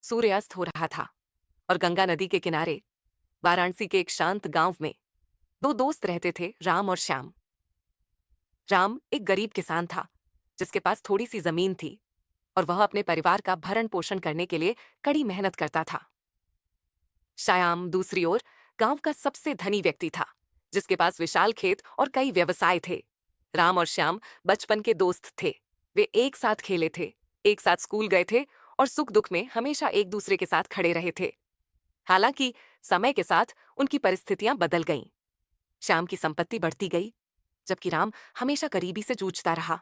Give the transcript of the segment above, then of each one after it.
सूर्यास्त हो रहा था और गंगा नदी के किनारे वाराणसी के एक शांत गांव में दो दोस्त रहते थे, राम और श्याम। राम एक गरीब किसान था जिसके पास थोड़ी सी जमीन थी और वह अपने परिवार का भरण पोषण करने के लिए कड़ी मेहनत करता था। श्याम दूसरी ओर गांव का सबसे धनी व्यक्ति था जिसके पास विशाल खेत और कई व्यवसाय थे। राम और श्याम बचपन के दोस्त थे। वे एक साथ खेले थे, एक साथ स्कूल गए थे और सुख दुख में हमेशा एक दूसरे के साथ खड़े रहे थे। हालांकि समय के साथ उनकी परिस्थितियां बदल गईं। श्याम की संपत्ति बढ़ती गई जबकि राम हमेशा गरीबी से जूझता रहा।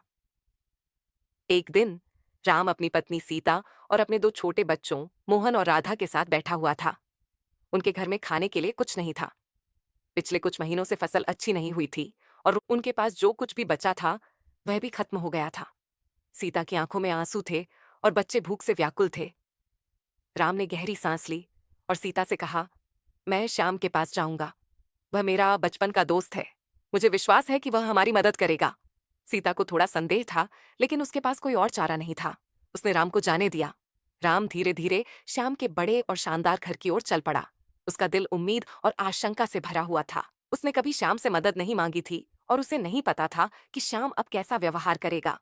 एक दिन राम अपनी पत्नी सीता और अपने दो छोटे बच्चों मोहन और राधा के साथ बैठा हुआ था। उनके घर में खाने के लिए कुछ नहीं था। पिछले कुछ महीनों से फसल अच्छी नहीं हुई थी और उनके पास जो कुछ भी बचा था वह भी खत्म हो गया था। सीता की आंखों में आंसू थे और बच्चे भूख से व्याकुल थे। राम ने गहरी सांस ली और सीता से कहा, मैं श्याम के पास जाऊंगा। वह मेरा बचपन का दोस्त है। मुझे विश्वास है कि वह हमारी मदद करेगा। सीता को थोड़ा संदेह था, लेकिन उसके पास कोई और चारा नहीं था। उसने राम को जाने दिया। राम धीरे धीरे श्याम के बड़े और शानदार घर की ओर चल पड़ा। उसका दिल उम्मीद और आशंका से भरा हुआ था। उसने कभी श्याम से मदद नहीं मांगी थी और उसे नहीं पता था कि श्याम अब कैसा व्यवहार करेगा।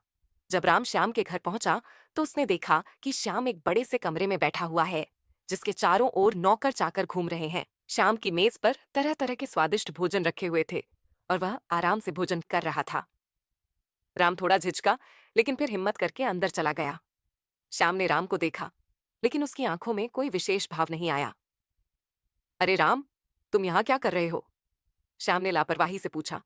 जब राम श्याम के घर पहुंचा तो उसने देखा कि श्याम एक बड़े से कमरे में बैठा हुआ है जिसके चारों ओर नौकर चाकर घूम रहे हैं। श्याम की मेज पर तरह तरह के स्वादिष्ट भोजन रखे हुए थे और वह आराम से भोजन कर रहा था। राम थोड़ा झिझका, लेकिन फिर हिम्मत करके अंदर चला गया। श्याम ने राम को देखा, लेकिन उसकी आंखों में कोई विशेष भाव नहीं आया। अरे राम, तुम यहाँ क्या कर रहे हो? श्याम ने लापरवाही से पूछा।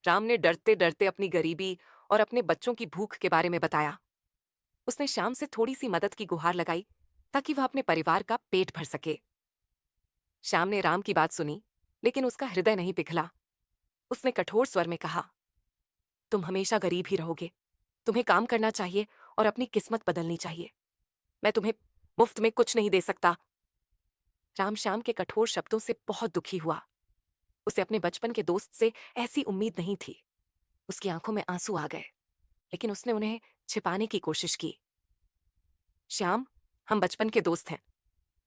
राम ने डरते डरते अपनी गरीबी और अपने बच्चों की भूख के बारे में बताया। उसने श्याम से थोड़ी सी मदद की गुहार लगाई ताकि वह अपने परिवार का पेट भर सके। श्याम ने राम की बात सुनी, लेकिन उसका हृदय नहीं पिघला। उसने कठोर स्वर में कहा, तुम हमेशा गरीब ही रहोगे। तुम्हें काम करना चाहिए और अपनी किस्मत बदलनी चाहिए। मैं तुम्हें मुफ्त में कुछ नहीं दे सकता। राम श्याम के कठोर शब्दों से बहुत दुखी हुआ। उसे अपने बचपन के दोस्त से ऐसी उम्मीद नहीं थी। उसकी आंखों में आंसू आ गए, लेकिन उसने उन्हें छिपाने की कोशिश की। श्याम, हम बचपन के दोस्त हैं।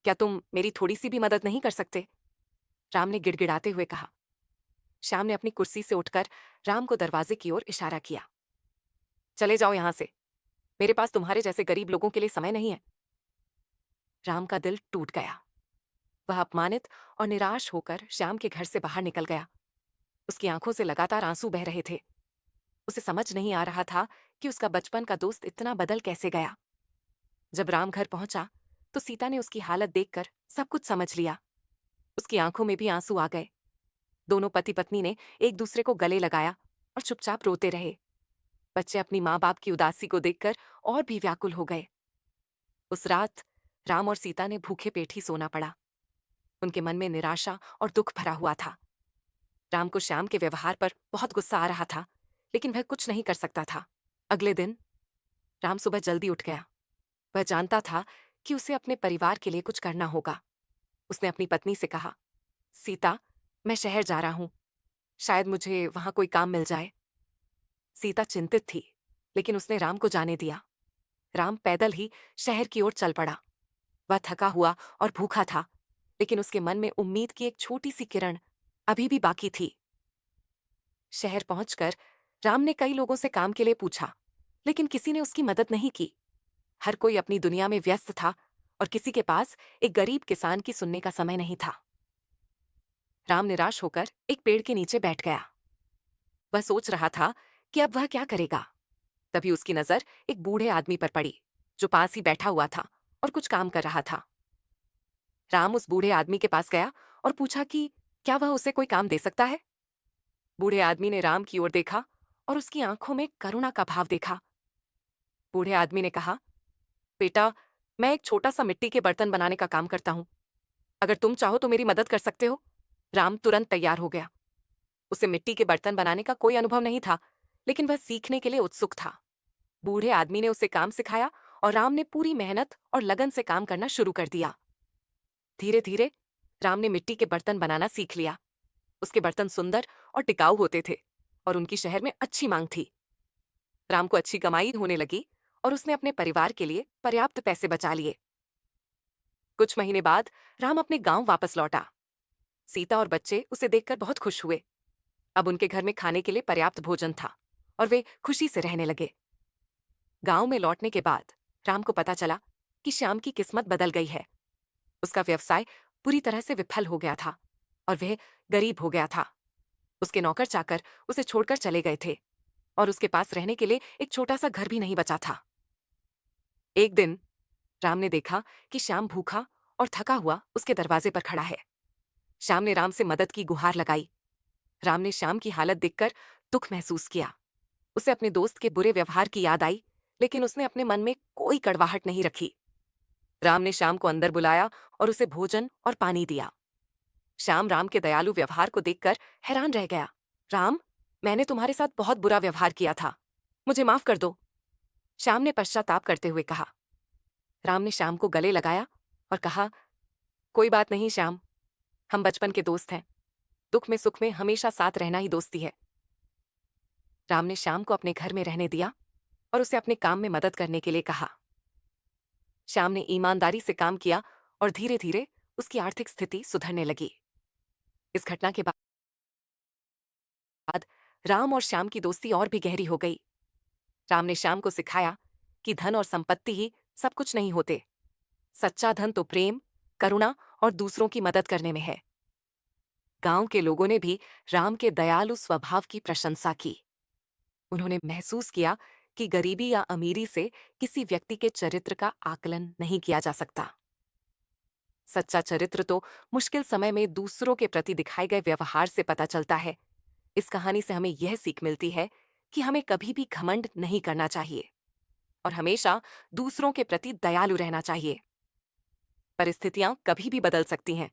क्या तुम मेरी थोड़ी सी भी मदद नहीं कर सकते? राम ने गिड़गिड़ाते हुए कहा। श्याम ने अपनी कुर्सी से उठकर राम को दरवाजे की ओर इशारा किया। चले जाओ यहां से। मेरे पास तुम्हारे जैसे गरीब लोगों के लिए समय नहीं है। राम का दिल टूट गया। वह अपमानित और निराश होकर श्याम के घर से बाहर निकल गया। उसकी आंखों से लगातार आंसू बह रहे थे। उसे समझ नहीं आ रहा था कि उसका बचपन का दोस्त इतना बदल कैसे गया। जब राम घर पहुंचा तो सीता ने उसकी हालत देखकर सब कुछ समझ लिया। उसकी आंखों में भी आंसू आ गए। दोनों पति पत्नी ने एक दूसरे को गले लगाया और चुपचाप रोते रहे। बच्चे अपनी माँ बाप की उदासी को देखकर और भी व्याकुल हो गए। उस रात राम और सीता ने भूखे पेट ही सोना पड़ा। उनके मन में निराशा और दुख भरा हुआ था। राम को श्याम के व्यवहार पर बहुत गुस्सा आ रहा था, लेकिन वह कुछ नहीं कर सकता था। अगले दिन राम सुबह जल्दी उठ गया। वह जानता था कि उसे अपने परिवार के लिए कुछ करना होगा। उसने अपनी पत्नी से कहा, सीता, मैं शहर जा रहा हूं। शायद मुझे वहां कोई काम मिल जाए। सीता चिंतित थी, लेकिन उसने राम को जाने दिया। राम पैदल ही शहर की ओर चल पड़ा। वह थका हुआ और भूखा था, लेकिन उसके मन में उम्मीद की एक छोटी सी किरण अभी भी बाकी थी। शहर पहुंचकर राम ने कई लोगों से काम के लिए पूछा, लेकिन किसी ने उसकी मदद नहीं की। हर कोई अपनी दुनिया में व्यस्त था और किसी के पास एक गरीब किसान की सुनने का समय नहीं था। राम निराश होकर एक पेड़ के नीचे बैठ गया। वह सोच रहा था कि अब वह क्या करेगा। तभी उसकी नजर एक बूढ़े आदमी पर पड़ी जो पास ही बैठा हुआ था और कुछ काम कर रहा था। राम उस बूढ़े आदमी के पास गया और पूछा कि क्या वह उसे कोई काम दे सकता है। बूढ़े आदमी ने राम की ओर देखा और उसकी आंखों में करुणा का भाव देखा। बूढ़े आदमी ने कहा, बेटा, मैं एक छोटा सा मिट्टी के बर्तन बनाने का काम करता हूं। अगर तुम चाहो तो मेरी मदद कर सकते हो। राम तुरंत तैयार हो गया। उसे मिट्टी के बर्तन बनाने का कोई अनुभव नहीं था, लेकिन वह सीखने के लिए उत्सुक था। बूढ़े आदमी ने उसे काम सिखाया और राम ने पूरी मेहनत और लगन से काम करना शुरू कर दिया। धीरे धीरे राम ने मिट्टी के बर्तन बनाना सीख लिया। उसके बर्तन सुंदर और टिकाऊ होते थे और उनकी शहर में अच्छी मांग थी। राम को अच्छी कमाई होने लगी और उसने अपने परिवार के लिए पर्याप्त पैसे बचा लिए। कुछ महीने बाद राम अपने गांव वापस लौटा। सीता और बच्चे उसे देखकर बहुत खुश हुए। अब उनके घर में खाने के लिए पर्याप्त भोजन था और वे खुशी से रहने लगे। गांव में लौटने के बाद राम को पता चला कि श्याम की किस्मत बदल गई है। उसका व्यवसाय पूरी तरह से विफल हो गया था और वह गरीब हो गया था। उसके नौकर चाकर उसे छोड़कर चले गए थे और उसके पास रहने के लिए एक छोटा सा घर भी नहीं बचा था। एक दिन राम ने देखा कि श्याम भूखा और थका हुआ उसके दरवाजे पर खड़ा है। श्याम ने राम से मदद की गुहार लगाई। राम ने श्याम की हालत देखकर दुख महसूस किया। उसे अपने दोस्त के बुरे व्यवहार की याद आई, लेकिन उसने अपने मन में कोई कड़वाहट नहीं रखी। राम ने श्याम को अंदर बुलाया और उसे भोजन और पानी दिया। श्याम राम के दयालु व्यवहार को देखकर हैरान रह गया। राम, मैंने तुम्हारे साथ बहुत बुरा व्यवहार किया था, मुझे माफ कर दो, श्याम ने पश्चाताप करते हुए कहा। राम ने श्याम को गले लगाया और कहा, कोई बात नहीं श्याम, हम बचपन के दोस्त हैं। दुख में सुख में हमेशा साथ रहना ही दोस्ती है। राम ने श्याम को अपने घर में रहने दिया और उसे अपने काम में मदद करने के लिए कहा। श्याम ने ईमानदारी से काम किया और धीरे धीरे उसकी आर्थिक स्थिति सुधरने लगी। इस घटना के बाद राम और श्याम की दोस्ती और भी गहरी हो गई। राम ने श्याम को सिखाया कि धन और संपत्ति ही सब कुछ नहीं होते। सच्चा धन तो प्रेम, करुणा और दूसरों की मदद करने में है। गांव के लोगों ने भी राम के दयालु स्वभाव की प्रशंसा की। उन्होंने महसूस किया कि गरीबी या अमीरी से किसी व्यक्ति के चरित्र का आकलन नहीं किया जा सकता। सच्चा चरित्र तो मुश्किल समय में दूसरों के प्रति दिखाए गए व्यवहार से पता चलता है। इस कहानी से हमें यह सीख मिलती है कि हमें कभी भी घमंड नहीं करना चाहिए और हमेशा दूसरों के प्रति दयालु रहना चाहिए। परिस्थितियां कभी भी बदल सकती हैं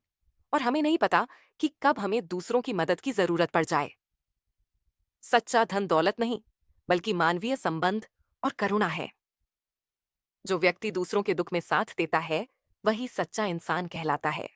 और हमें नहीं पता कि कब हमें दूसरों की मदद की जरूरत पड़ जाए। सच्चा धन दौलत नहीं, बल्कि मानवीय संबंध और करुणा है। जो व्यक्ति दूसरों के दुख में साथ देता है, वही सच्चा इंसान कहलाता है।